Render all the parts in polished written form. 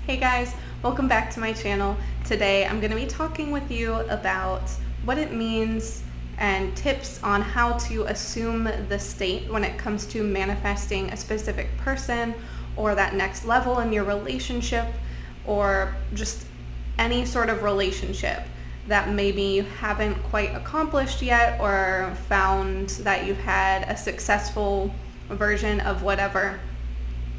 Hey guys, welcome back to my channel. Today I'm going to be talking with you about what it means and tips on how to assume the state when it comes to manifesting a specific person or that next level in your relationship, or just any sort of relationship that maybe you haven't quite accomplished yet, or found that you've had a successful version of whatever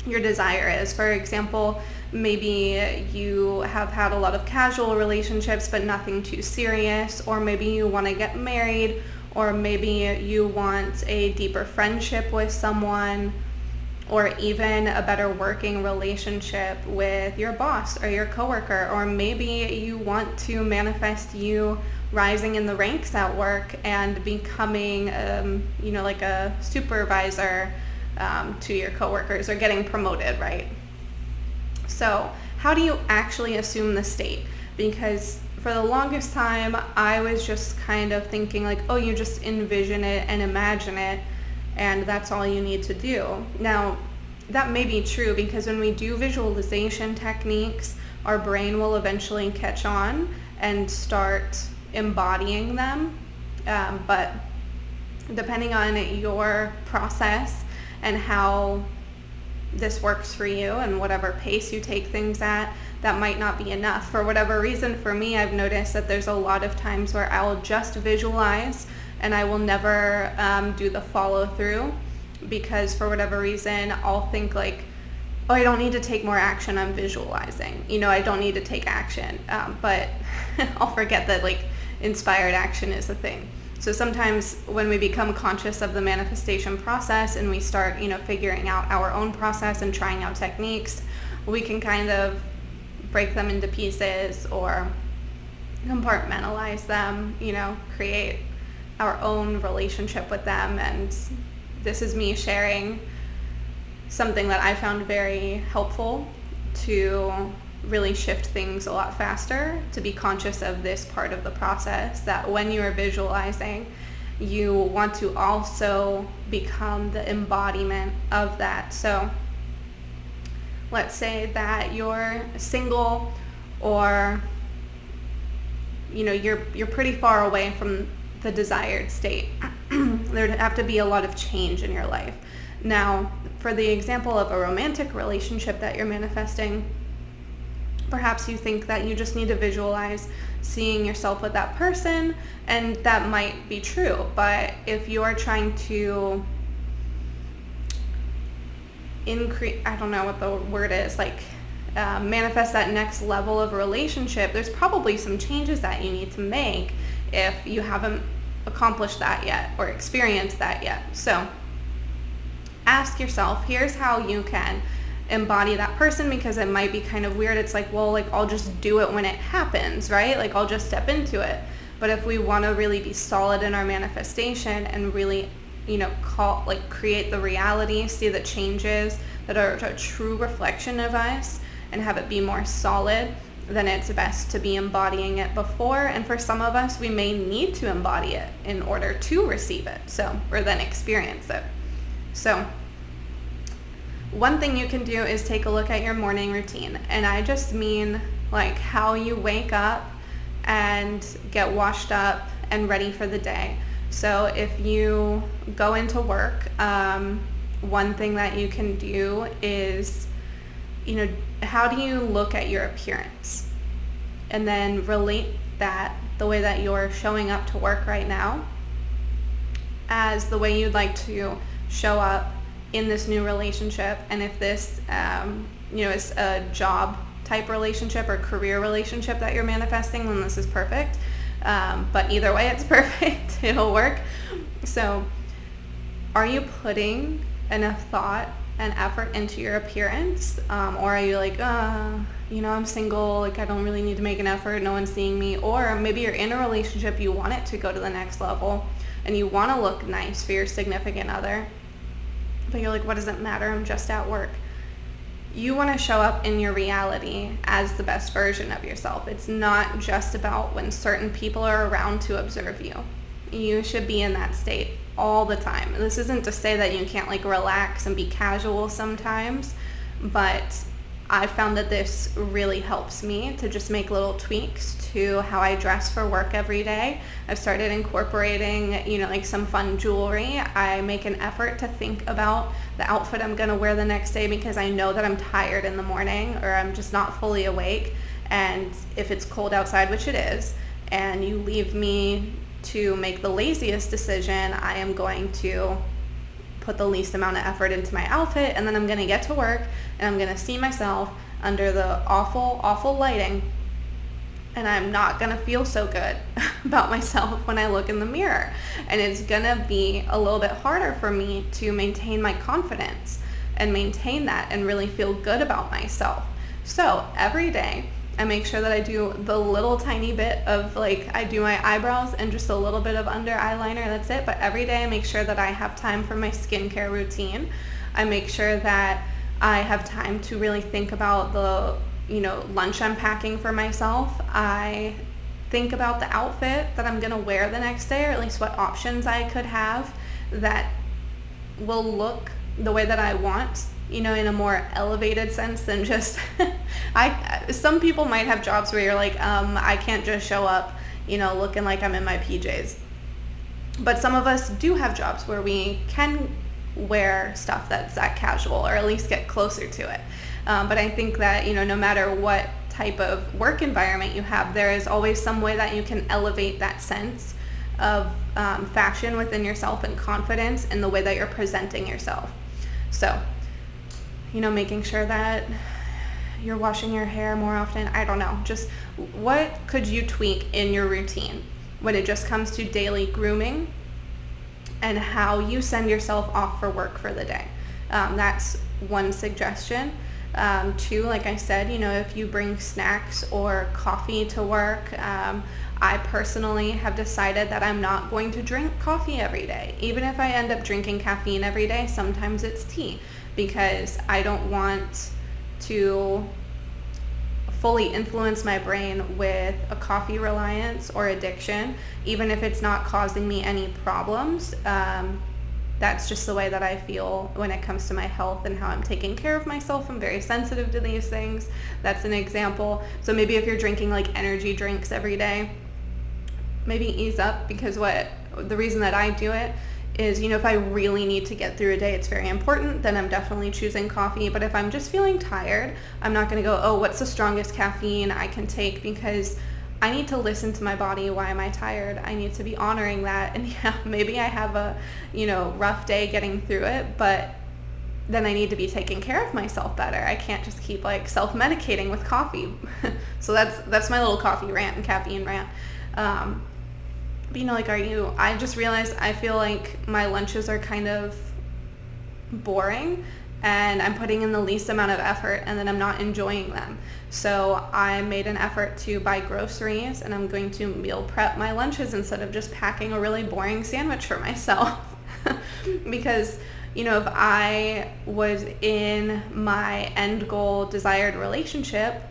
your desire is. For example, maybe you have had a lot of casual relationships but nothing too serious, or maybe you want to get married, or maybe you want a deeper friendship with someone, or even a better working relationship with your boss or your coworker, or maybe you want to manifest you rising in the ranks at work and becoming like a supervisor to your coworkers, or getting promoted, right? So how do you actually assume the state? Because for the longest time, I was just kind of thinking like, oh, you just envision it and imagine it, and that's all you need to do. Now, that may be true, because when we do visualization techniques, our brain will eventually catch on and start embodying them. But depending on your process and how this works for you and whatever pace you take things at, that might not be enough. For whatever reason, for me, I've noticed that there's a lot of times where I'll just visualize and I will never do the follow through, because for whatever reason I'll think like, oh, I don't need to take more action, I'm visualizing, I don't need to take action, but I'll forget that like inspired action is a thing. So sometimes when we become conscious of the manifestation process and we start, figuring out our own process and trying out techniques, we can kind of break them into pieces or compartmentalize them, create our own relationship with them. And this is me sharing something that I found very helpful to really shift things a lot faster, to be conscious of this part of the process, that when you are visualizing, you want to also become the embodiment of that. So let's say that you're single, or you're pretty far away from the desired state. There'd have to be a lot of change in your life. Now, for the example of a romantic relationship that you're manifesting, perhaps you think that you just need to visualize seeing yourself with that person, and that might be true. But if you're trying to increase, I don't know what the word is, manifest that next level of relationship, there's probably some changes that you need to make if you haven't accomplished that yet or experienced that yet. So ask yourself, here's how you can embody that person, because it might be kind of weird. It's like, well, I'll just do it when it happens, right? I'll just step into it. But if we want to really be solid in our manifestation and really, create the reality, see the changes that are a true reflection of us, and have it be more solid, then it's best to be embodying it before. And for some of us, we may need to embody it in order to receive it, or then experience it. So one thing you can do is take a look at your morning routine. And I just mean how you wake up and get washed up and ready for the day. So if you go into work, one thing that you can do is, how do you look at your appearance? And then relate that, the way that you're showing up to work right now, as the way you'd like to show up in this new relationship. And if this is a job type relationship or career relationship that you're manifesting, then this is perfect. But either way, it's perfect. It'll work. So are you putting enough thought and effort into your appearance? Or are you like, I'm single, I don't really need to make an effort, no one's seeing me? Or maybe you're in a relationship, you want it to go to the next level, and you want to look nice for your significant other, but you're like, what does it matter? I'm just at work. You want to show up in your reality as the best version of yourself. It's not just about when certain people are around to observe you. You should be in that state all the time. This isn't to say that you can't relax and be casual sometimes, but I found that this really helps me to just make little tweaks to how I dress for work every day. I've started incorporating, like some fun jewelry. I make an effort to think about the outfit I'm going to wear the next day because I know that I'm tired in the morning or I'm just not fully awake. And if it's cold outside, which it is, and you leave me to make the laziest decision, I am going to put the least amount of effort into my outfit, and then I'm going to get to work and I'm going to see myself under the awful, awful lighting, and I'm not going to feel so good about myself when I look in the mirror. And it's going to be a little bit harder for me to maintain my confidence and maintain that and really feel good about myself. So every day I make sure that I do the little tiny bit of I do my eyebrows and just a little bit of under eyeliner, that's it. But every day I make sure that I have time for my skincare routine. I make sure that I have time to really think about the, lunch I'm packing for myself. I think about the outfit that I'm gonna wear the next day, or at least what options I could have that will look the way that I want, in a more elevated sense than just, some people might have jobs where you're I can't just show up, looking like I'm in my PJs. But some of us do have jobs where we can wear stuff that's that casual, or at least get closer to it. But I think that, no matter what type of work environment you have, there is always some way that you can elevate that sense of fashion within yourself and confidence in the way that you're presenting yourself. So, making sure that you're washing your hair more often. I don't know. Just what could you tweak in your routine when it just comes to daily grooming and how you send yourself off for work for the day? That's one suggestion. Two, like I said, if you bring snacks or coffee to work, I personally have decided that I'm not going to drink coffee every day. Even if I end up drinking caffeine every day, sometimes it's tea, because I don't want to fully influence my brain with a coffee reliance or addiction, even if it's not causing me any problems. That's just the way that I feel when it comes to my health and how I'm taking care of myself. I'm very sensitive to these things. That's an example. So maybe if you're drinking energy drinks every day, maybe ease up, because the reason that I do it is, if I really need to get through a day, it's very important, then I'm definitely choosing coffee. But if I'm just feeling tired, I'm not going to go, what's the strongest caffeine I can take, because I need to listen to my body. Why am I tired? I need to be honoring that. And maybe I have a, rough day getting through it, but then I need to be taking care of myself better. I can't just keep self-medicating with coffee. So that's my little coffee rant and caffeine rant. But I just realized I feel like my lunches are kind of boring and I'm putting in the least amount of effort and then I'm not enjoying them. So I made an effort to buy groceries and I'm going to meal prep my lunches instead of just packing a really boring sandwich for myself. Because, if I was in my end goal desired relationship,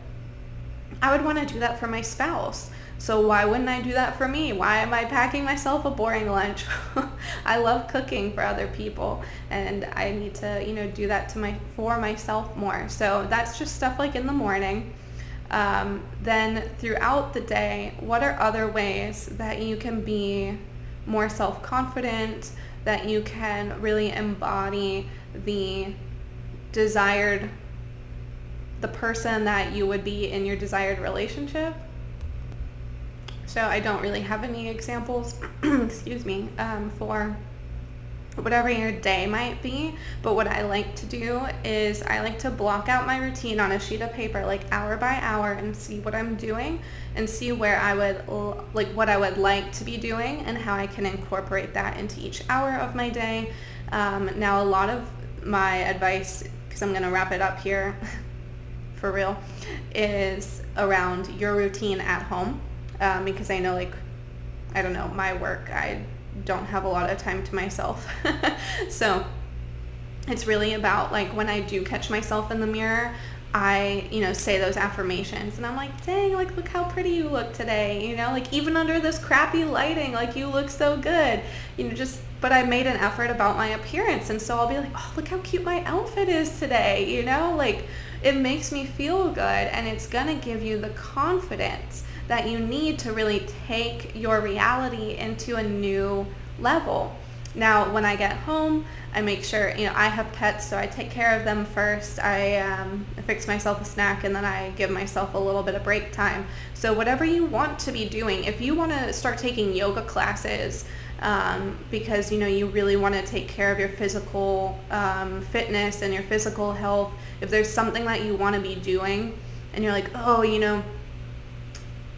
I would want to do that for my spouse. So why wouldn't I do that for me? Why am I packing myself a boring lunch? I love cooking for other people, and I need to, do that for myself more. So that's just stuff in the morning. Then throughout the day, what are other ways that you can be more self-confident, that you can really embody the person that you would be in your desired relationship? So I don't really have any examples, excuse me, for whatever your day might be. But what I like to do is I like to block out my routine on a sheet of paper, hour by hour, and see what I'm doing and see where I would, what I would like to be doing and how I can incorporate that into each hour of my day. Now, a lot of my advice, because I'm going to wrap it up here for real, is around your routine at home. Because I know, I don't know, my work, I don't have a lot of time to myself. So it's really about, when I do catch myself in the mirror, I, say those affirmations, and I'm like, dang, like, look how pretty you look today, like, even under this crappy lighting, like, you look so good, but I made an effort about my appearance, and so I'll be like, oh, look how cute my outfit is today, like, it makes me feel good, and it's gonna give you the confidence that you need to really take your reality into a new level. Now, when I get home, I make sure, I have pets, so I take care of them first. I fix myself a snack, and then I give myself a little bit of break time. So whatever you want to be doing, if you want to start taking yoga classes, because, you really want to take care of your physical fitness and your physical health, if there's something that you want to be doing, and you're like, oh,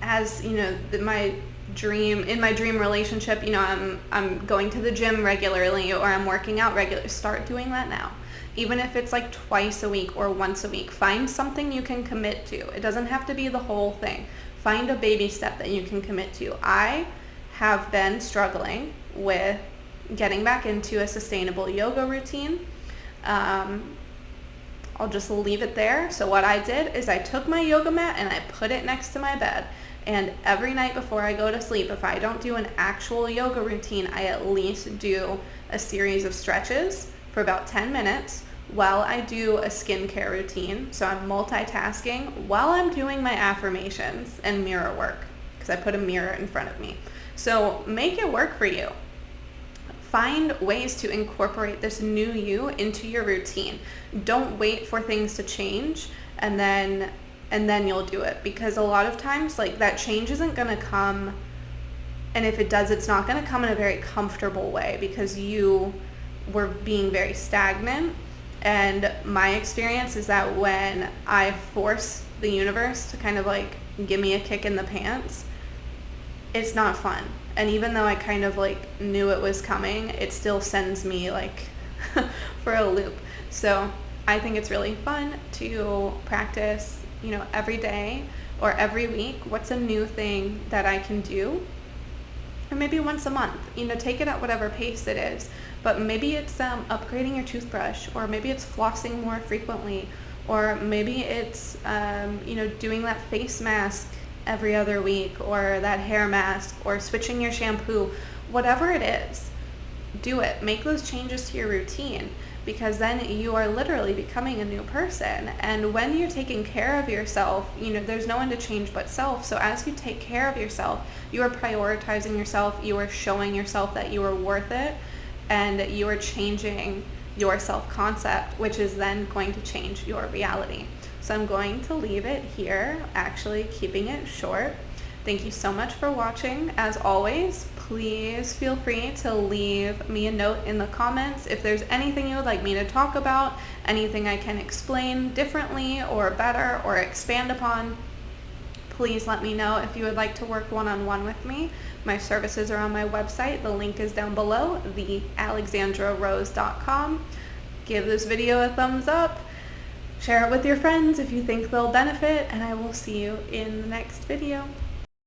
as, in my dream relationship, I'm going to the gym regularly, or I'm working out regularly. Start doing that now. Even if it's like twice a week or once a week, find something you can commit to. It doesn't have to be the whole thing. Find a baby step that you can commit to. I have been struggling with getting back into a sustainable yoga routine. I'll just leave it there. So what I did is I took my yoga mat and I put it next to my bed. And every night before I go to sleep, if I don't do an actual yoga routine, I at least do a series of stretches for about 10 minutes while I do a skincare routine. So I'm multitasking while I'm doing my affirmations and mirror work, because I put a mirror in front of me. So make it work for you. Find ways to incorporate this new you into your routine. Don't wait for things to change and then you'll do it, because a lot of times, like, that change isn't going to come, and if it does, it's not going to come in a very comfortable way, because you were being very stagnant. And my experience is that when I force the universe to kind of like give me a kick in the pants, it's not fun. And even though I kind of like knew it was coming, it still sends me like for a loop. So I think it's really fun to practice, every day or every week. What's a new thing that I can do? Or maybe once a month, take it at whatever pace it is. But maybe it's upgrading your toothbrush, or maybe it's flossing more frequently, or maybe it's, doing that face mask every other week, or that hair mask, or switching your shampoo. Whatever it is, do it. Make those changes to your routine, because then you are literally becoming a new person. And when you're taking care of yourself, there's no one to change but self. So as you take care of yourself, you are prioritizing yourself, you are showing yourself that you are worth it, and you are changing your self-concept, which is then going to change your reality. So I'm going to leave it here, actually keeping it short. Thank you so much for watching. As always, please feel free to leave me a note in the comments if there's anything you would like me to talk about, anything I can explain differently or better or expand upon. Please let me know. If you would like to work one-on-one with me, my services are on my website. The link is down below, thealexandrarose.com. Give this video a thumbs up. Share it with your friends if you think they'll benefit, and I will see you in the next video.